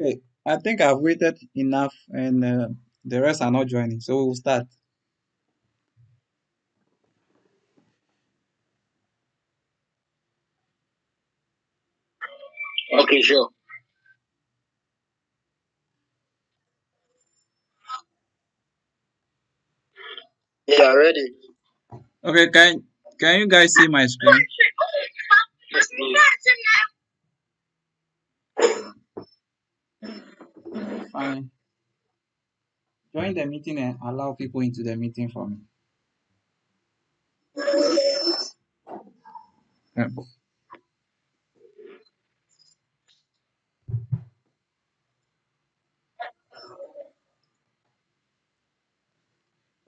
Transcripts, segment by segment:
Okay, I think I've waited enough and the rest are not joining. So we'll start. Okay, sure. Yeah, ready. Okay, can you guys see my screen? Yes, please. Fine. Join the meeting and allow people into the meeting for me. Yeah.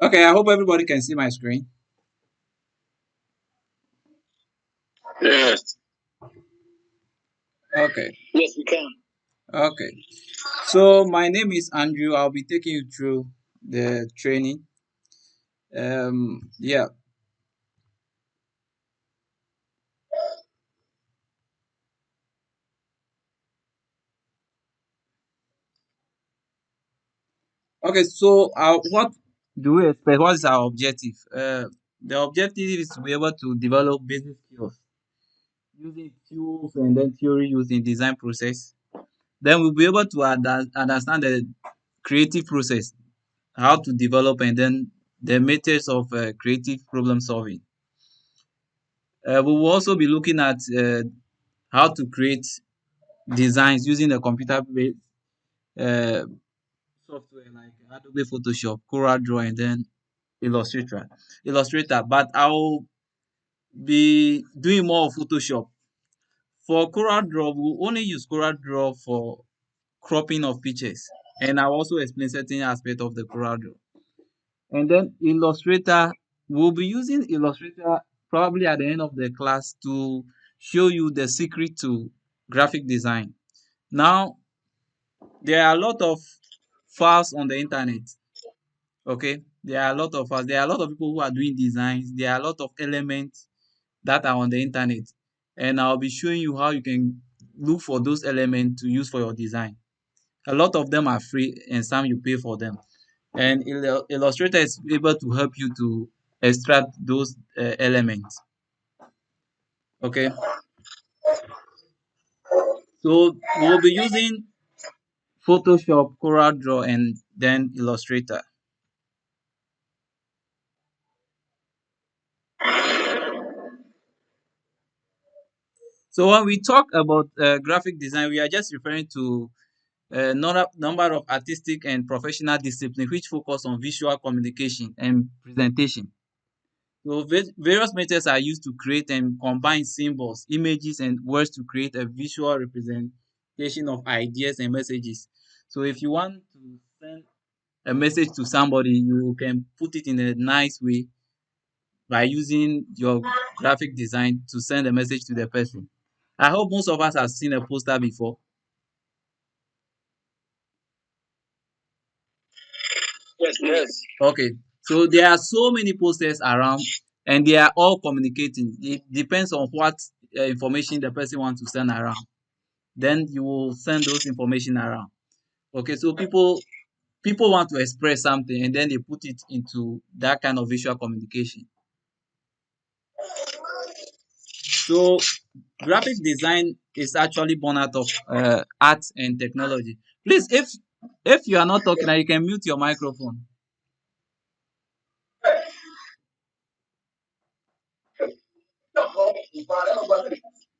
Okay, I hope everybody can see my screen. Yes. Okay, Yes, we can. okay. So my name is Andrew. I'll be taking you through the training. Yeah. Okay, so what do we expect? What is our objective? The objective is to be able to develop basic skills using tools and then theory used in design process. Then we'll be able to understand the creative process, how to develop, and then the methods of creative problem solving. We will also be looking at how to create designs using the computer-based uh, software like Adobe Photoshop, Corel Draw, and then Illustrator. Illustrator, but I'll be doing more of Photoshop. For Corel Draw, we'll only use Corel Draw for cropping of pictures, and I'll also explain certain aspect of the Corel Draw. And then Illustrator, we'll be using Illustrator probably at the end of the class to show you the secret to graphic design. Now, there are a lot of files on the internet. Okay, there are a lot of files. There are a lot of people who are doing designs. There are a lot of elements that are on the internet, and I'll be showing you how you can look for those elements to use for your design. A lot of them are free, and some you pay for them. And Illustrator is able to help you to extract those elements. Okay, so we'll be using Photoshop, Corel Draw, and then Illustrator. So when we talk about graphic design, we are just referring to a number of artistic and professional disciplines which focus on visual communication and presentation. So various methods are used to create and combine symbols, images, and words to create a visual representation of ideas and messages. So if you want to send a message to somebody, you can put it in a nice way by using your graphic design to send a message to the person. I hope most of us have seen a poster before. Yes, yes. Okay, so there are so many posters around and they are all communicating. It depends on what information the person wants to send around. Then you will send those information around. Okay, so people want to express something and then they put it into that kind of visual communication. So graphic design is actually born out of art and technology. Please, if you are not talking, now you can mute your microphone.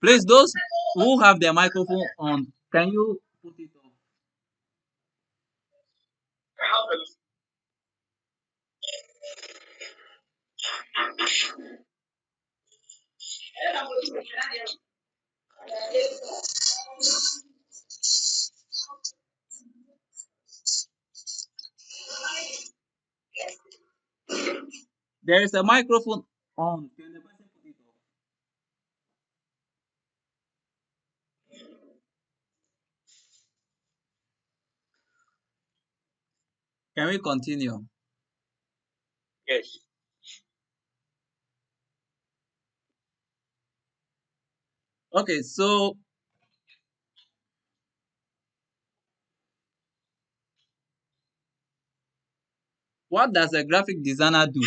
Please, those who have their microphone on, can you put it off? There is a microphone on. Can the person put it off? Can we continue? Yes. Okay, so What does a graphic designer do?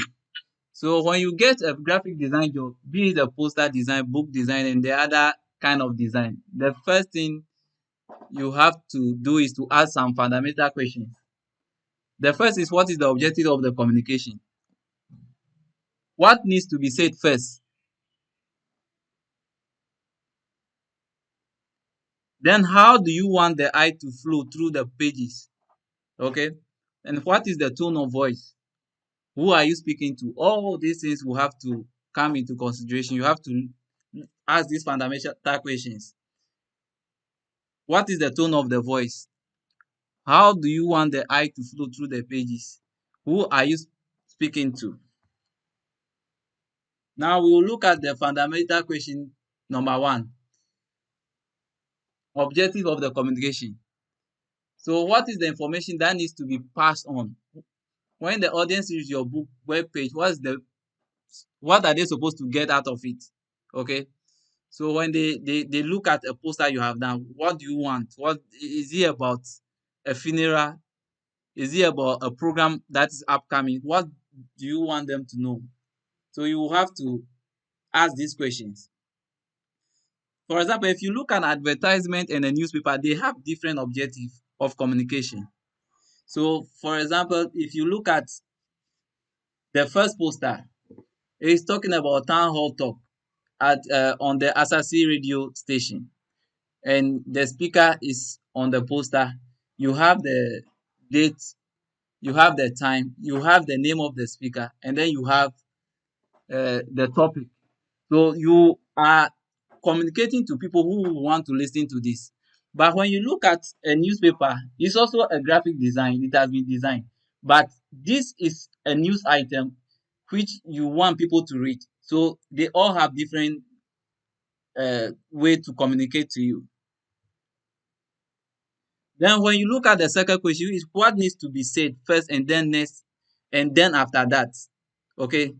So when you get a graphic design job, be it a poster design, book design, and the other kind of design, the first thing you have to do is to ask some fundamental questions. The first is, what is the objective of the communication? What needs to be said first? Then how do you want the eye to flow through the pages? Okay. And what is the tone of voice? Who are you speaking to? All these things will have to come into consideration. You have to ask these fundamental questions. What is the tone of the voice? How do you want the eye to flow through the pages? Who are you speaking to? Now we will look at the fundamental question number one, objective of the communication. So what is the information that needs to be passed on? When the audience reads your book web page, what are they supposed to get out of it? Okay. So when they look at a poster you have done, what do you want? What is it about? A funeral? Is it about a program that is upcoming? What do you want them to know? So you will have to ask these questions. For example, if you look at advertisement and a newspaper, they have different objectives of communication. So, for example, if you look at the first poster, it's talking about town hall talk at on the Asasi radio station, and the speaker is on the poster. You have the date, you have the time, you have the name of the speaker, and then you have the topic. So you are communicating to people who want to listen to this. But when you look at a newspaper, it's also a graphic design. It has been designed. But this is a news item which you want people to read. So they all have different way to communicate to you. Then when you look at the second question, is what needs to be said first and then next and then after that. Okay.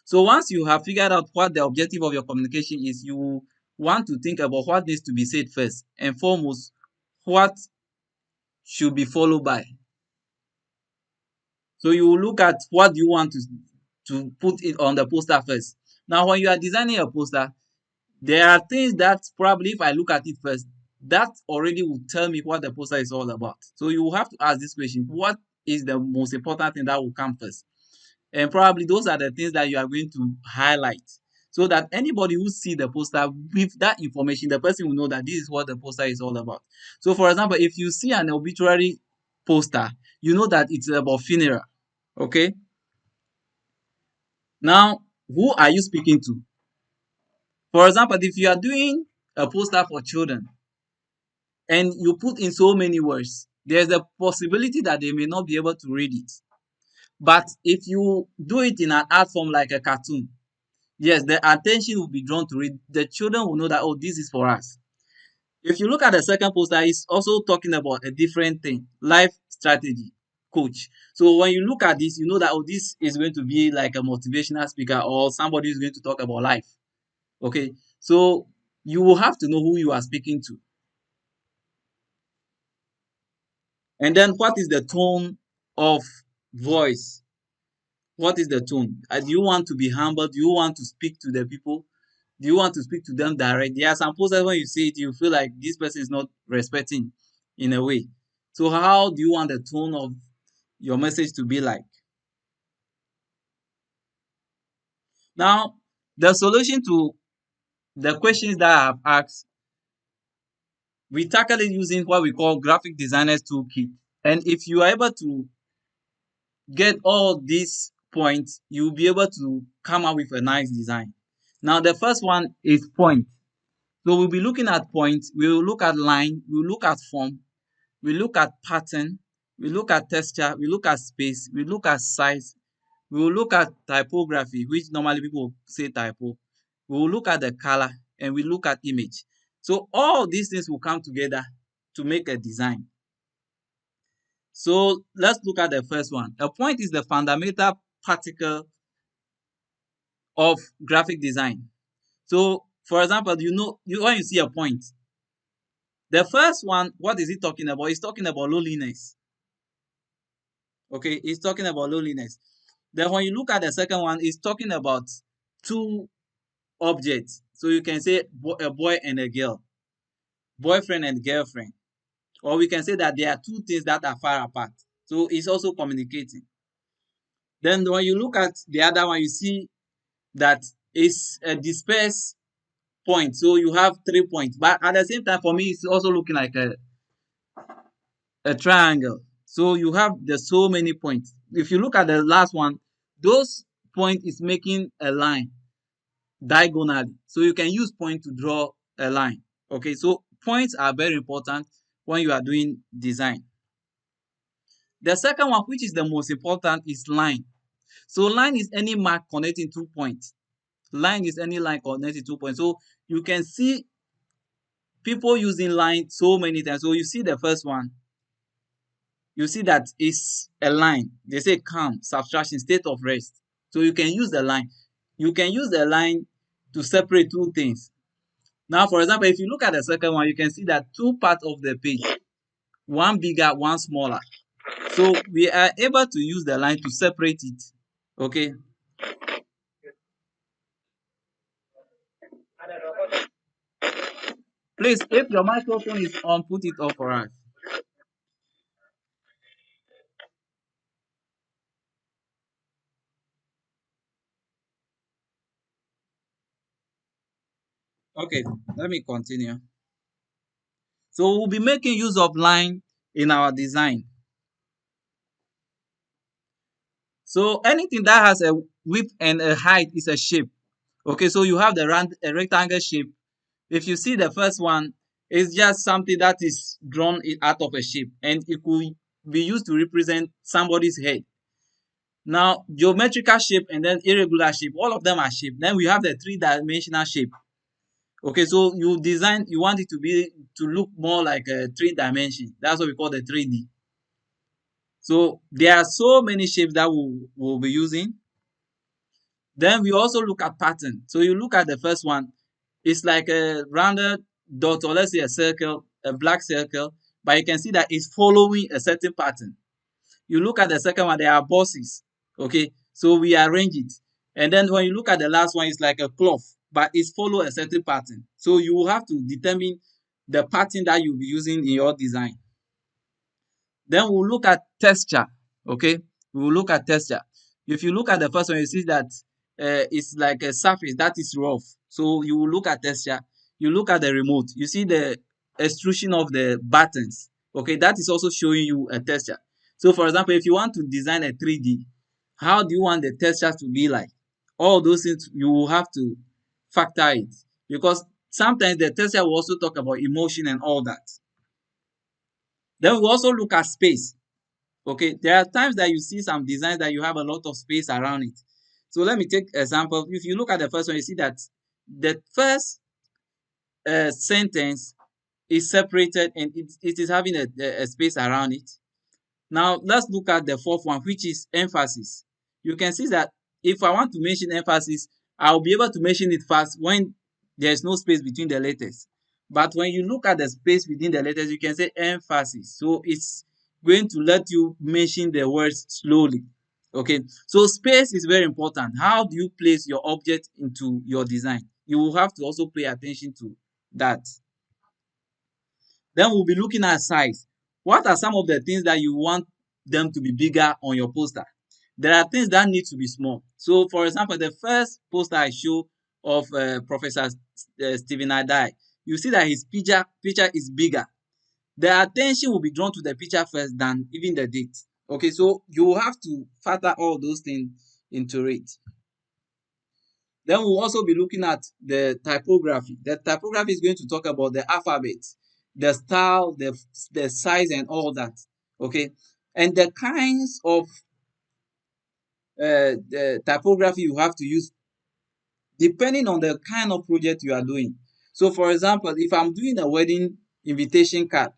So once you have figured out what the objective of your communication is, you want to think about what needs to be said first and foremost, what should be followed by. So you will look at what you want to put it on the poster first. Now, when you are designing a poster, there are things that probably if I look at it first, that already will tell me what the poster is all about. So you will have to ask this question: what is the most important thing that will come first? And probably those are the things that you are going to highlight so that anybody who see the poster with that information, the person will know that this is what the poster is all about. So for example, if you see an obituary poster, you know that it's about funeral. Okay. Now, who are you speaking to? For example, if you are doing a poster for children and you put in so many words, there's a possibility that they may not be able to read it. But if you do it in an art form like a cartoon, yes, the attention will be drawn to it. The children will know that, oh, this is for us. If you look at the second poster, it's also talking about a different thing, life strategy coach. So when you look at this, you know that, oh, this is going to be like a motivational speaker or somebody who's going to talk about life. Okay. So you will have to know who you are speaking to. And then what is the tone of voice? What is the tone? Do you want to be humble? Do you want to speak to the people? Do you want to speak to them direct? There are some posters when you see it, you feel like this person is not respecting in a way. So how do you want the tone of your message to be like? Now, the solution to the questions that I have asked, we tackle it using what we call graphic designers toolkit. And if you are able to get all these points, you'll be able to come up with a nice design. Now, the first one is point. So we'll be looking at points, we'll look at line, we'll look at form, we look at pattern, we look at texture, we look at space, we look at size, we will look at typography, which normally people say typo. We will look at the color and we look at image. So all these things will come together to make a design. So let's look at the first one. A point is the fundamental particle of graphic design. So for example, when you see a point, the first one, what is it talking about? It's talking about loneliness. Okay, it's talking about loneliness. Then when you look at the second one, it's talking about two objects. So you can say a boy and a girl, boyfriend and girlfriend. Or we can say that there are two things that are far apart. So it's also communicating. Then when you look at the other one, you see that it's a dispersed point. So you have 3 points. But at the same time, for me, it's also looking like a triangle. So you have the so many points. If you look at the last one, those point is making a line diagonally. So you can use point to draw a line. Okay, so points are very important when you are doing design. The second one, which is the most important, is line. So line is any mark connecting 2 points. Line is any line connecting 2 points. So you can see people using line so many times. So you see the first one, you see that it's a line. They say calm, subtraction, state of rest. So you can use the line. You can use the line to separate two things. Now, for example, if you look at the second one, you can see that two parts of the page, one bigger, one smaller. So we are able to use the line to separate it. Okay. Please, if your microphone is on, put it off for us. Okay, let me continue. So we'll be making use of line in our design. So anything that has a width and a height is a shape. Okay, so you have the a rectangle shape. If you see the first one, it's just something that is drawn out of a shape, and it could be used to represent somebody's head. Now, geometrical shape and then irregular shape, all of them are shape. Then we have the three-dimensional shape. Okay, so you want it to look more like a 3 dimension. That's what we call the 3D. So there are so many shapes that we'll be using. Then we also look at pattern. So you look at the first one, it's like a rounded dot, or let's say a circle, a black circle, but you can see that it's following a certain pattern. You look at the second one, there are bosses. Okay, so we arrange it. And then when you look at the last one, it's like a cloth, but it's follow a certain pattern. So you will have to determine the pattern that you'll be using in your design. Then we'll look at texture. Okay, we will look at texture. If you look at the first one, you see that it's like a surface that is rough. So you will look at texture. You look at the remote. You see the extrusion of the buttons. Okay, that is also showing you a texture. So for example, if you want to design a 3D, how do you want the texture to be like? All those things you will have to factor it, because sometimes the texture will also talk about emotion and all that. Then we also look at space. Okay, there are times that you see some designs that you have a lot of space around it. So let me take example. If you look at the first one, you see that the first sentence is separated and it is having a space around it. Now let's look at the fourth one, which is emphasis. You can see that if I want to mention emphasis, I'll be able to mention it fast when there is no space between the letters. But when you look at the space within the letters, you can say emphasis. So it's going to let you mention the words slowly. Okay, so space is very important. How do you place your object into your design? You will have to also pay attention to that. Then we'll be looking at size. What are some of the things that you want them to be bigger on your poster? There are things that need to be small. So, for example, the first poster I show of Professor Stephen Adai, you see that his picture is bigger. The attention will be drawn to the picture first than even the date. Okay, so you will have to factor all those things into it. Then we'll also be looking at the typography. The typography is going to talk about the alphabet, the style, the size, and all that. Okay, and the kinds of the typography you have to use depending on the kind of project you are doing. So, for example, if I'm doing a wedding invitation card,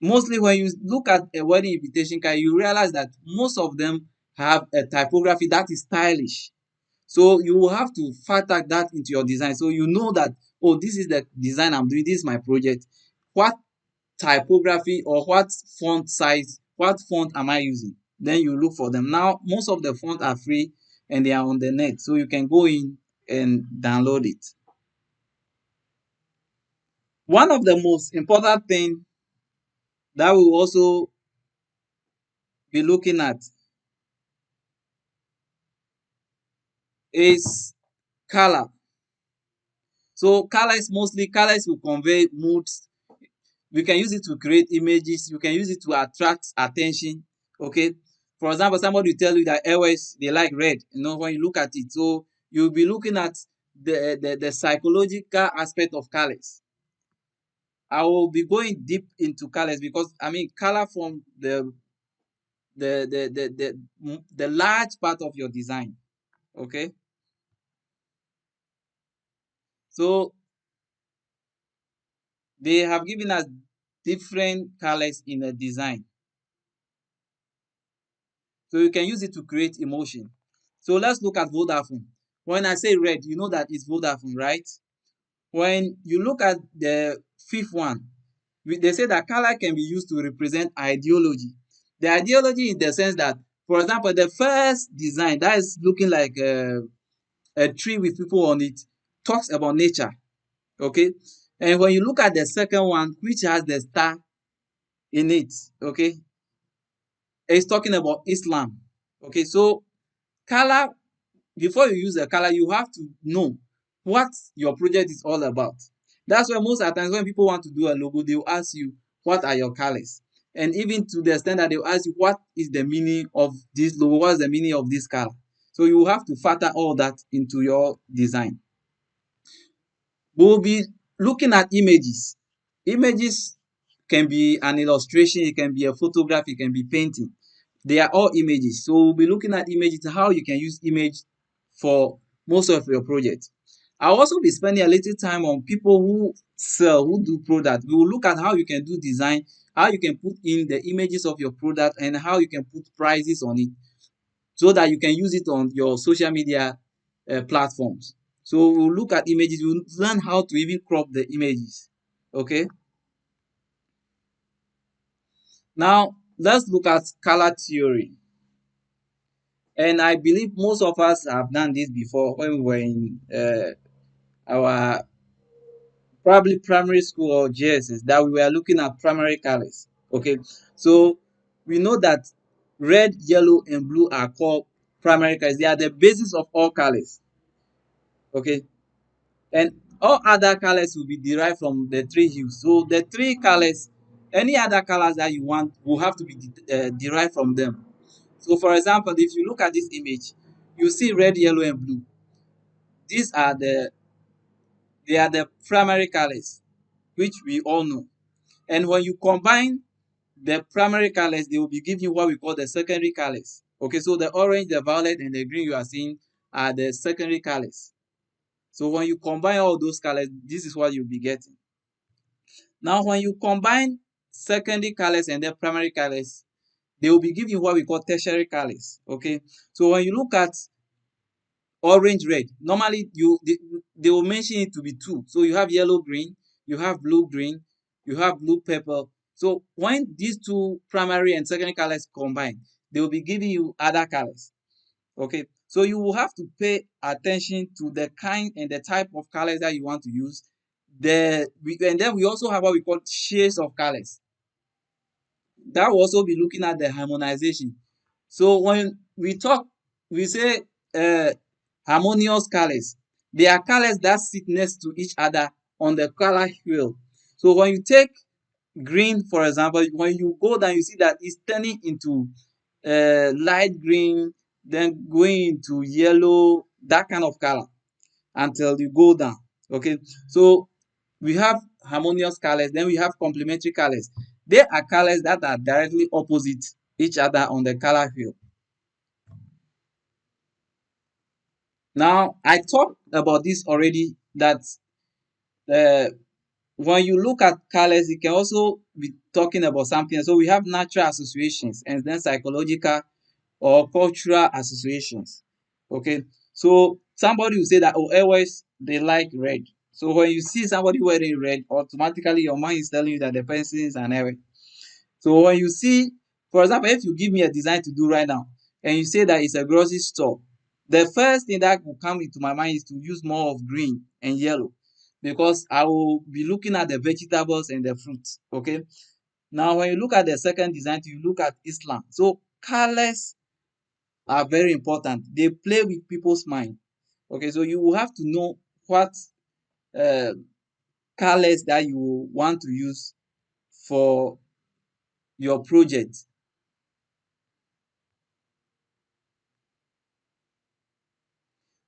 mostly when you look at a wedding invitation card, you realize that most of them have a typography that is stylish. So you will have to factor that into your design. So you know that, oh, this is the design I'm doing, this is my project. What typography or what font size, what font am I using? then you look for them. Now, most of the fonts are free and they are on the net, so you can go in and download it. One of the most important thing that we will also be looking at is color. So colors will convey moods. We can use it to create images. You can use it to attract attention. Okay. For example, somebody will tell you that always they like red. When you look at it, so you'll be looking at the psychological aspect of colors. I will be going deep into colors because I mean color from the large part of your design. Okay. So they have given us different colors in a design. So you can use it to create emotion. So let's look at Vodafone. When I say red, you know that it's Vodafone, right? When you look at the fifth one, they say that color can be used to represent ideology. The ideology in the sense that, for example, the first design that is looking like a tree with people on it talks about nature. Okay. And when you look at the second one, which has the star in it, okay, it's talking about Islam. Okay. So color, before you use a color, you have to know what your project is all about. That's why most of the times when people want to do a logo, they will ask you, what are your colors? And even to the extent that they will ask you, what is the meaning of this logo? What is the meaning of this color? So you have to factor all that into your design. We'll be looking at images. Images can be an illustration, it can be a photograph, it can be painting. They are all images. So we'll be looking at images, how you can use image for most of your projects. I'll also be spending a little time on people who sell, who do product. We will look at how you can do design, how you can put in the images of your product, and how you can put prices on it so that you can use it on your social media platforms. So we'll look at images, we'll learn how to even crop the images. Okay. Now let's look at color theory. And I believe most of us have done this before when we were in our probably primary school or JSS, that we were looking at primary colors. Okay, so we know that red, yellow, and blue are called primary colors. They are the basis of all colors. Okay, and all other colors will be derived from the three hues. So the three colors, any other colors that you want will have to be derived from them. So for example, if you look at this image, you see red, yellow, and blue. These are the primary colors, which we all know. And when you combine the primary colors, they will be giving you what we call the secondary colors. Okay, so the orange, the violet, and the green you are seeing are the secondary colors. So when you combine all those colors, this is what you'll be getting. Now, when you combine secondary colors and the primary colors, they will be giving you what we call tertiary colors. Okay, so when you look at orange red, normally they will mention it to be two. So you have yellow green, you have blue green, you have blue purple. So when these two primary and secondary colors combine, they will be giving you other colors. Okay, so you will have to pay attention to the kind and the type of colors that you want to use. And then we also have what we call shades of colors. That will also be looking at the harmonization. So when we talk, we say harmonious colors. They are colors that sit next to each other on the color wheel. So when you take green, for example, when you go down, you see that it's turning into light green, then going into yellow, that kind of color until you go down. Okay, so we have harmonious colors, then we have complementary colors. They are colors that are directly opposite each other on the color wheel. Now, I talked about this already, that uh, when you look at colors, it can also be talking about something. So we have natural associations and then psychological or cultural associations. Okay, so somebody will say that, oh, always they like red. So when you see somebody wearing red, automatically your mind is telling you that the person is an Ewe. So when you see For example, if you give me a design to do right now and you say that it's a grocery store, the first thing that will come into my mind is to use more of green and yellow because I will be looking at the vegetables and the fruits. Okay. Now, when you look at the second design, you look at Islam. So colors are very important. They play with people's mind. Okay, so you will have to know what uh, colors that you want to use for your project.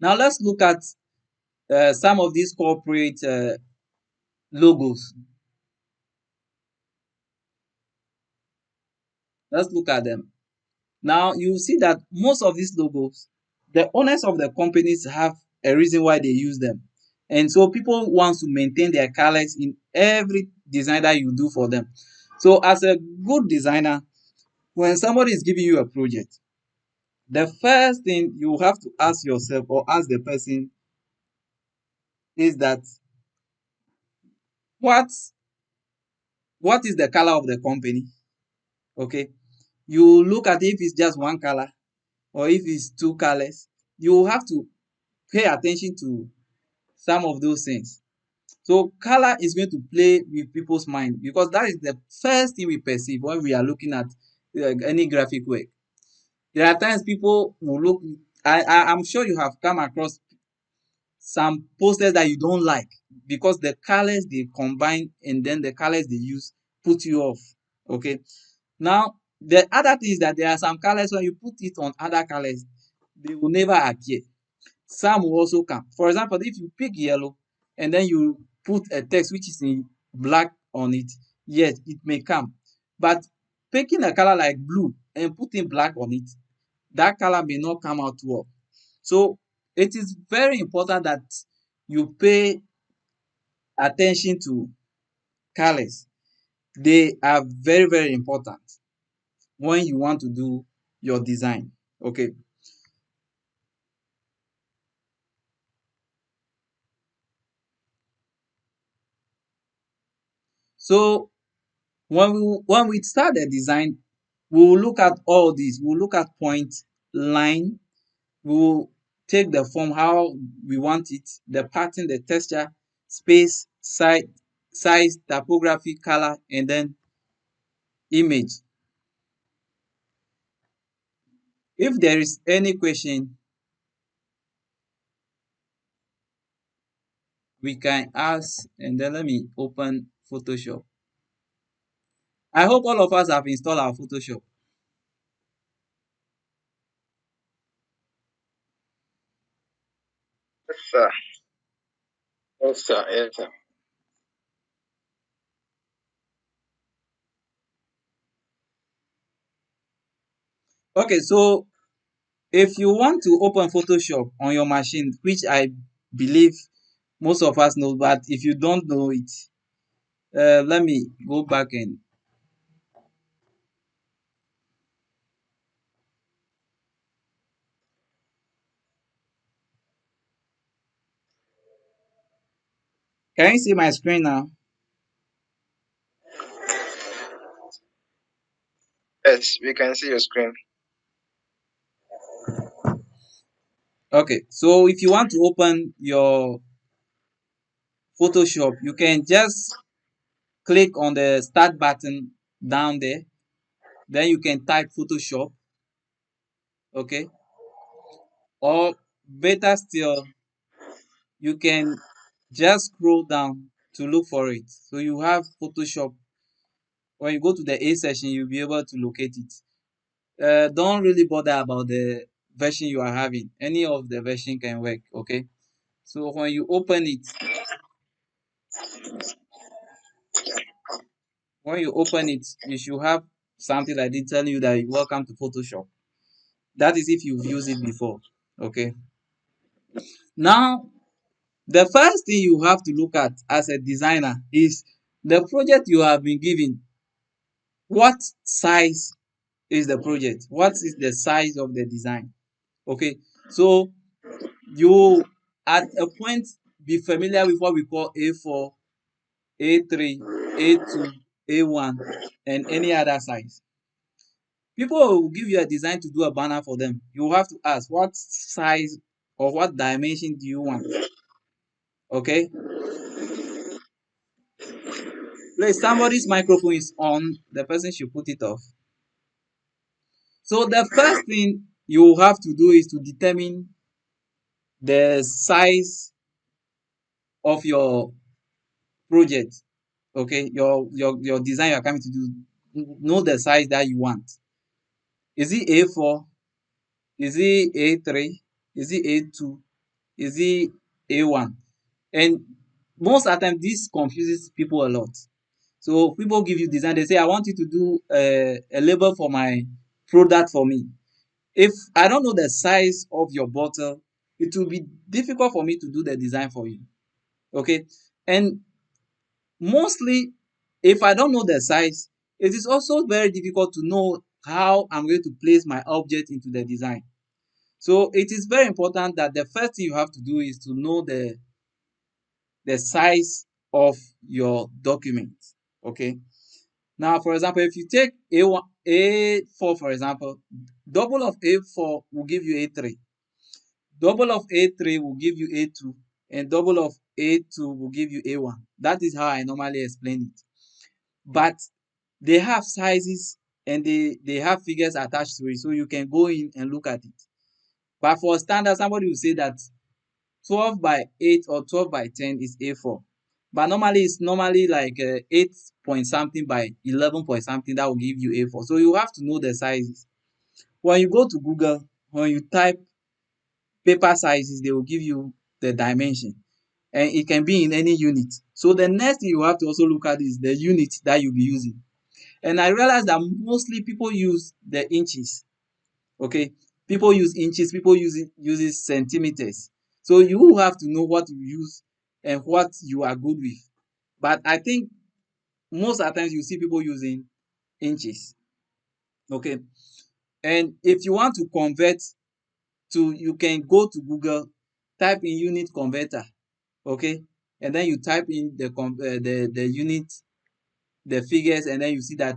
Now let's look at some of these corporate logos. Let's look at them. Now you see that most of these logos, the owners of the companies have a reason why they use them. And so people want to maintain their colors in every design that you do for them. So as a good designer, when somebody is giving you a project, the first thing you have to ask yourself or ask the person is that what what is the color of the company? Okay. You look at if it's just one color or if it's two colors. You have to pay attention to some of those things. So color is going to play with people's mind because that is the first thing we perceive when we are looking at any graphic work. There are times people will look. I'm sure you have come across some posters that you don't like because the colors they combine and then the colors they use put you off. Okay. Now the other thing is that there are some colors when you put it on other colors, they will never appear. Some will also come. For example, if you pick yellow and then you put a text which is in black on it, yes, it may come. But picking a color like blue and putting black on it, that color may not come out well. So it is very important that you pay attention to colors. They are very, very important when you want to do your design. Okay. So when we start the design, we will look at all these. We will look at point, line. We will take the form how we want it, the pattern, the texture, space, size, typography, color, and then image. If there is any question, we can ask, and then let me open Photoshop. I hope all of us have installed our Photoshop. Yes, sir. Yes, sir. Yes, sir. Okay, so if you want to open Photoshop on your machine, which I believe most of us know, but if you don't know it, let me go back and can you see my screen now? Yes, we can see your screen. Okay, so if you want to open your Photoshop, you can just click on the start button down there. Then you can type Photoshop, okay? Or better still, you can just scroll down to look for it. So you have Photoshop. When you go to the A section, you'll be able to locate it. Don't really bother about the version you are having. Any of the version can work, okay? So when you open it, you should have something like this telling you that welcome to Photoshop. That is if you've used it before, okay? Now, the first thing you have to look at as a designer is the project you have been given. What size is the project? What is the size of the design? Okay, so you at a point be familiar with what we call A4, A3, A2, A1, and any other size. People will give you a design to do a banner for them. You have to ask what size or what dimension do you want. Okay, please, somebody's microphone is on. The person should put it off. So the first thing you have to do is to determine the size of your project. Okay, your design you're coming to do. Know the size that you want. Is it A4? Is it A3? Is it A2? Is it A1? And most of the time, this confuses people a lot. So people give you design, they say, I want you to do a label for my product for me. If I don't know the size of your bottle, it will be difficult for me to do the design for you. Okay. And mostly, if I don't know the size, it is also very difficult to know how I'm going to place my object into the design. So it is very important that the first thing you have to do is to know the size of your document. Okay. Now, for example, if you take A1, A4, for example, double of A4 will give you A3. Double of A3 will give you A2, and double of A2 will give you A1. That is how I normally explain it. But they have sizes and they have figures attached to it, so you can go in and look at it. But for standard, somebody will say that 12 by 8 or 12 by 10 is A4. But normally it's normally like 8 point something by 11 point something that will give you A4. So you have to know the sizes. When you go to Google, when you type paper sizes, they will give you the dimension. And it can be in any unit. So the next thing you have to also look at is the unit that you'll be using. And I realized that mostly people use the inches. Okay, people use inches, people uses centimeters. So you have to know what you use and what you are good with. But I think most of the times you see people using inches. Okay, and if you want to convert to, you can go to Google, type in unit converter. Okay, and then you type in the unit, the figures, and then you see that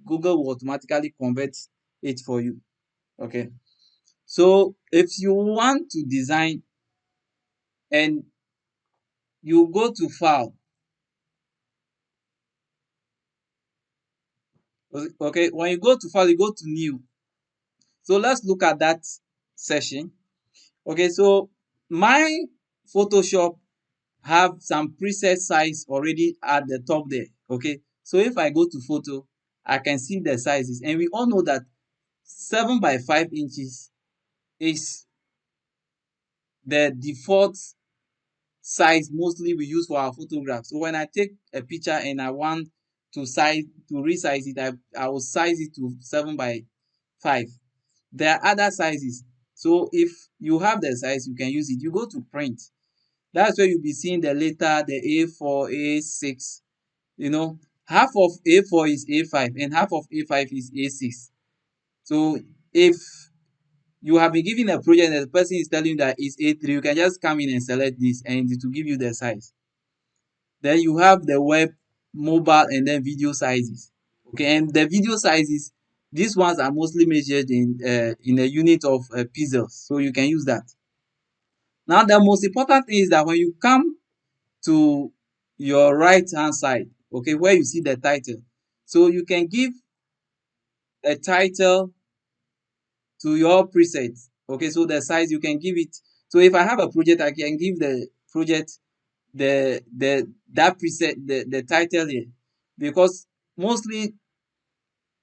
Google will automatically convert it for you. Okay, so if you want to design and you go to file, okay, when you go to file, you go to new. So let's look at that session. Okay, so my Photoshop have some preset size already at the top there. Okay, so if I go to photo, I can see the sizes, and we all know that 7 by 5 inches is the default size mostly we use for our photographs. So when I take a picture and I want to resize it, I will size it to 7 by 5. There are other sizes. So if you have the size, you can use it. You go to print. That's where you'll be seeing the letter, the A4, A6. You know, half of A4 is A5 and half of A5 is A6. So if you have been given a project and the person is telling you that it's A3, you can just come in and select this and it will give you the size. Then you have the web, mobile, and then video sizes. Okay, and the video sizes, these ones are mostly measured in a unit of pixels, so you can use that. Now, the most important thing is that when you come to your right hand side, okay, where you see the title, so you can give a title to your preset. Okay, so the size you can give it. So if I have a project, I can give the project the that preset, the title here, because mostly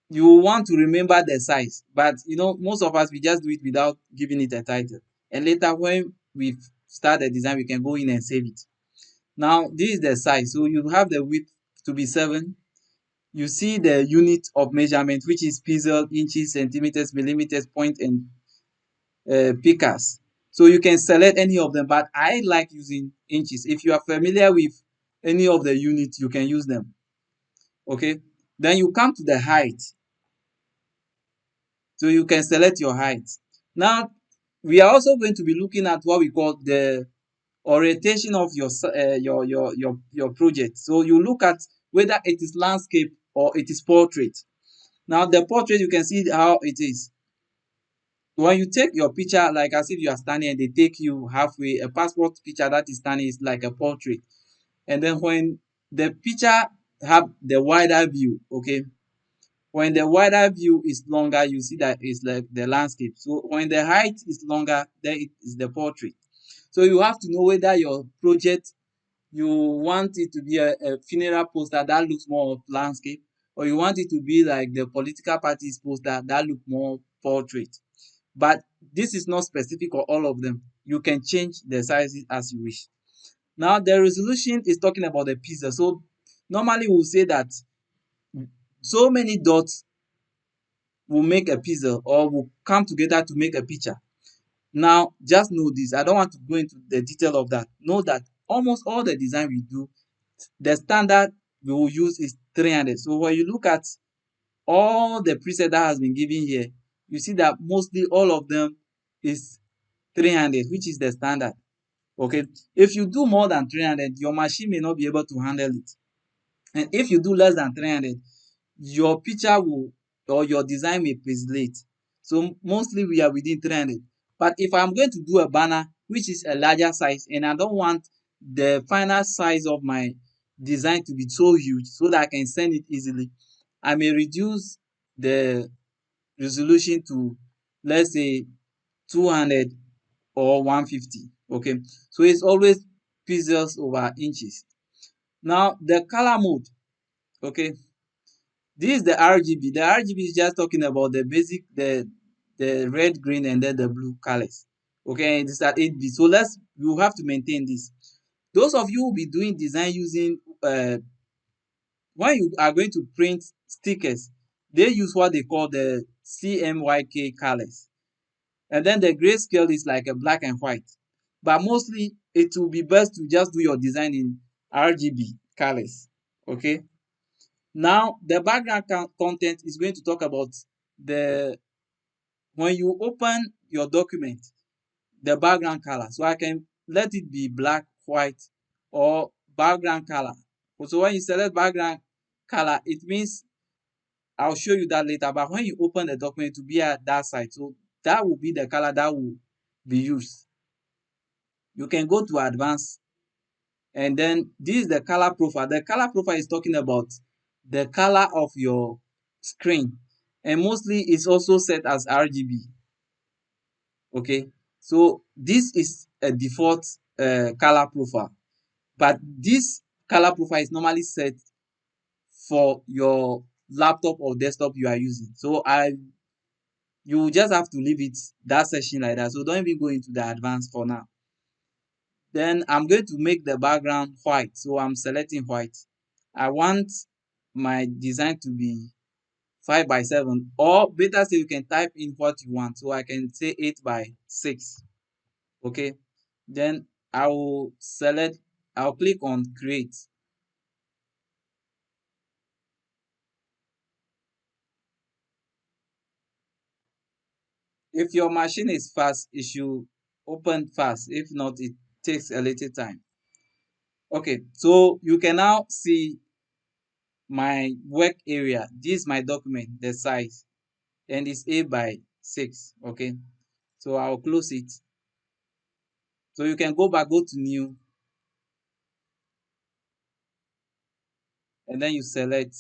you want to remember the size, but you know, most of us we just do it without giving it a title, and later when we start the design we can go in and save it. Now this is the size, so you have the width to be 7. You see the unit of measurement, which is pixel, inches, centimeters, millimeters, point, and pickers. So you can select any of them, but I like using inches. If you are familiar with any of the units, you can use them. Okay, then you come to the height, so you can select your height. Now we are also going to be looking at what we call the orientation of your project. So you look at whether it is landscape or it is portrait. Now the portrait, you can see how it is. When you take your picture, like as if you are standing and they take you halfway, a passport picture that is standing is like a portrait. And then when the picture have the wider view, okay, when the wider view is longer, you see that it's like the landscape. So when the height is longer, then it is the portrait. So you have to know whether your project, you want it to be a funeral poster that looks more of landscape, or you want it to be like the political party's poster that look more portrait. But this is not specific for all of them. You can change the sizes as you wish. Now the resolution is talking about the pixel. So normally we'll say that so many dots will make a pixel or will come together to make a picture. Now just know this. I don't want to go into the detail of that. Know that almost all the design we do, the standard we will use is 300. So when you look at all the preset that has been given here, you see that mostly all of them is 300, which is the standard. Okay, if you do more than 300, your machine may not be able to handle it. And if you do less than 300, your picture will, or your design may pixelate. So mostly we are within 300. But if I'm going to do a banner which is a larger size and I don't want the final size of my design to be so huge so that I can send it easily, I may reduce the resolution to, let's say, 200 or 150. Okay, so it's always pixels over inches. Now the color mode, okay, this is the RGB. The RGB is just talking about the basic, the red, green, and then the blue colors. Okay, this is at 8 bit. So you have to maintain this. Those of you who will be doing design using when you are going to print stickers, they use what they call the CMYK colors. And then the grayscale is like a black and white. But mostly it will be best to just do your design in RGB colors. Okay. Now the background content is going to talk about the when you open your document, the background color. So I can let it be black, white, or background color. So when you select background color, it means I'll show you that later. But when you open the document to be at that side, so that will be the color that will be used. You can go to advanced, and then this is the color profile. The color profile is talking about the color of your screen, and mostly it's also set as RGB. Okay, so this is a default color profile, but this color profile is normally set for your laptop or desktop you are using. So you just have to leave it that section like that. So don't even go into the advanced for now. Then I'm going to make the background white. So I'm selecting white. I want my design to be 5 by 7, or better still, you can type in what you want. So I can say 8 by 6. Okay. Then I'll click on create. If your machine is fast, it should open fast. If not, it takes a little time. Okay, so you can now see my work area. This is my document, the size, and it's 8 by 6. Okay, so I'll close it. So you can go back, go to new, and then you select.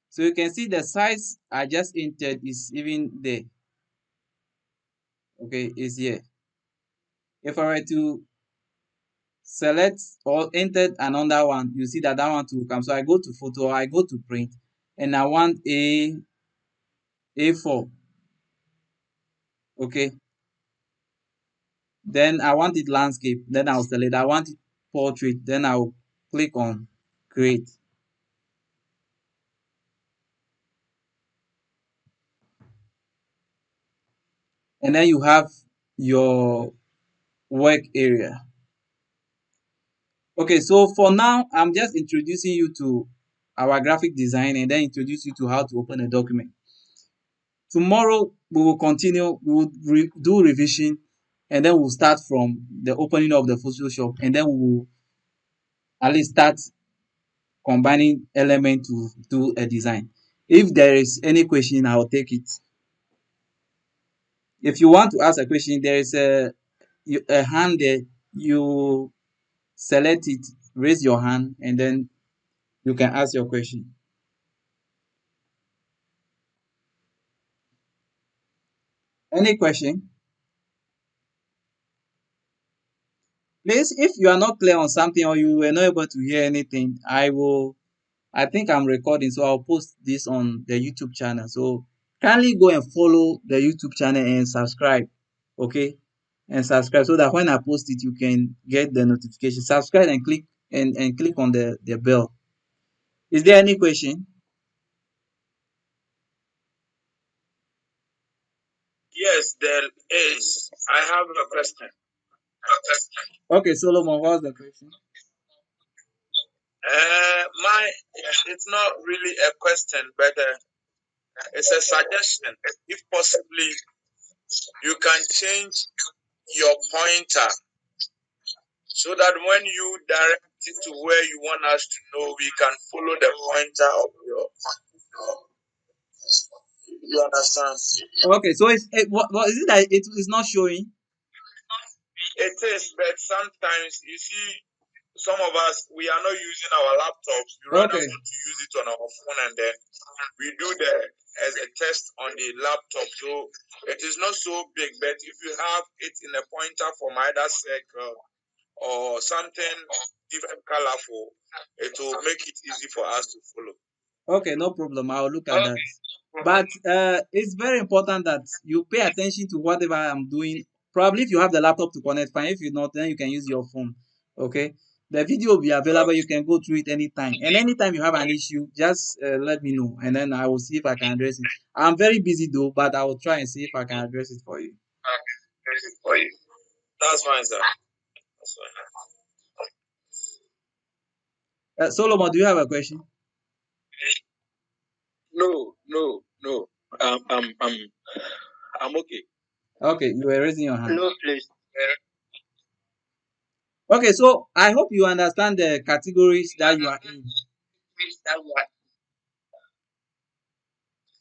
So you can see the size I just entered is even there. Okay, is here. If I were to select or enter another one, you see that that one too will come. So I go to photo, or I go to print, and I want A4. Okay, then I want it landscape, then I'll select. I want it portrait, then I'll click on create. And then you have your work area. Okay, so for now, I'm just introducing you to our graphic design and then introduce you to how to open a document. Tomorrow, we will continue, we will do revision, and then we'll start from the opening of the Photoshop, and then we will at least start combining elements to do a design. If there is any question, I'll take it. If you want to ask a question, there is a hand there. You select it, raise your hand, and then you can ask your question. Any question? Please, if you are not clear on something or you were not able to hear anything, I think I'm recording, so I'll post this on the YouTube channel. So kindly go and follow the YouTube channel and subscribe. Okay? And subscribe so that when I post it, you can get the notification. Subscribe and click on the bell. Is there any question? Yes, there is. I have a question. Okay, Solomon, what's the question? My, it's not really a question, but it's a suggestion. If possibly, you can change your pointer so that when you direct it to where you want us to know, we can follow the pointer of your. You understand? Okay, so what is it that it is not showing? It is, but sometimes you see, some of us we are not using our laptops. We rather Okay. want to use it on our phone, and then we do the as a test on the laptop. So it is not so big, but if you have it in a pointer from either circle or something different colorful, it will make it easy for us to follow. Okay, no problem. I'll look at that. But it's very important that you pay attention to whatever I'm doing. Probably if you have the laptop to connect, fine. If you not, then you can use your phone. Okay. The video will be available. You can go through it anytime. And anytime you have an issue, just let me know, and then I will see if I can address it. I'm very busy though, but I will try and see if I can address it for you. That's fine, sir. That's fine. Solomon, do you have a question? No, no, no. I'm okay. Okay, you were raising your hand. No, please. Okay, so I hope you understand the categories that you are in.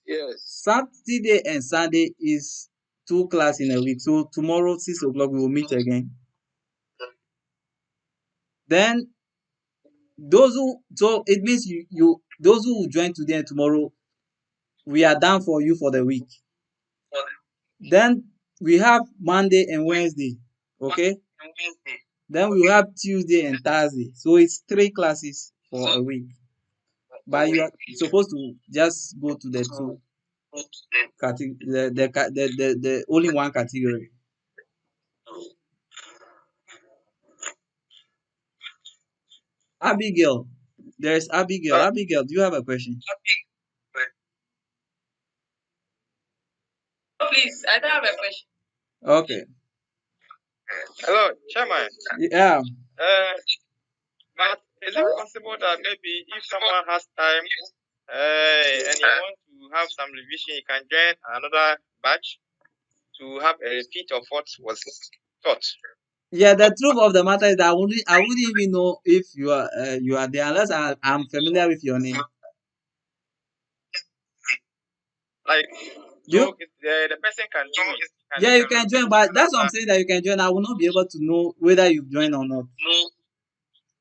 Yes. Saturday and Sunday is 2 class in a week. So tomorrow, 6 o'clock, we will meet again. Then so it means you those who will join today and tomorrow, we are done for you for the week. Then we have Monday and Wednesday. Okay. Then we will have Tuesday and Thursday. So it's 3 classes for a week. But you are supposed to just go to the two category, the only one category. Abigail, there's Abigail. Abigail, do you have a question? Okay. Hello, Chairman. Yeah. But is it possible that maybe if someone has time and he wants to have some revision, he can join another batch to have a repeat of what was taught? Yeah, the truth of the matter is that I wouldn't even know if you are there unless I'm familiar with your name. Like, You so the person can do it. yeah, you can join, but that's what I'm saying, that you can join. I will not be able to know whether you've joined or not.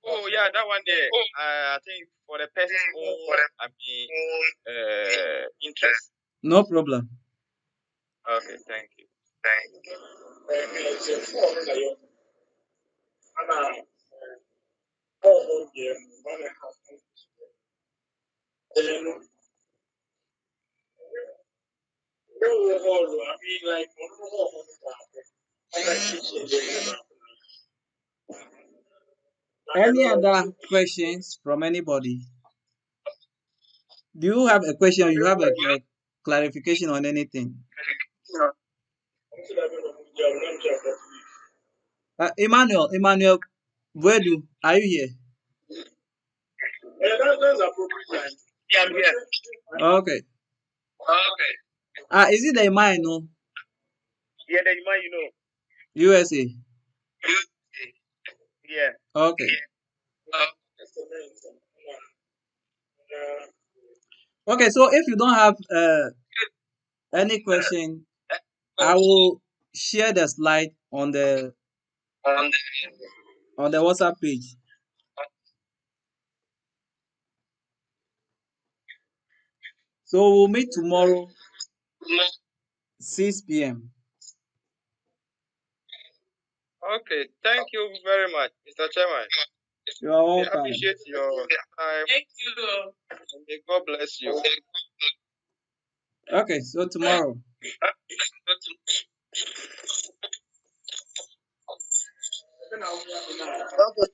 Oh yeah, that one there. I think for the person's own, interest. No problem. Okay, thank you. Any other questions from anybody? Do you have a question or you have a clarification on anything? Emmanuel, Wedu, are you here? That's appropriate. Yeah, I'm here. Okay. Okay. Is it the mine? No, Yeah, the man you know. USA. Yeah. Okay. Okay, so if you don't have any question, I will share the slide on the WhatsApp page. So we'll meet tomorrow, 6 p.m. Okay, thank you very much, Mr. Chairman. You are We welcome. appreciate your time. Thank you. And may God bless you. Okay, so tomorrow. Okay.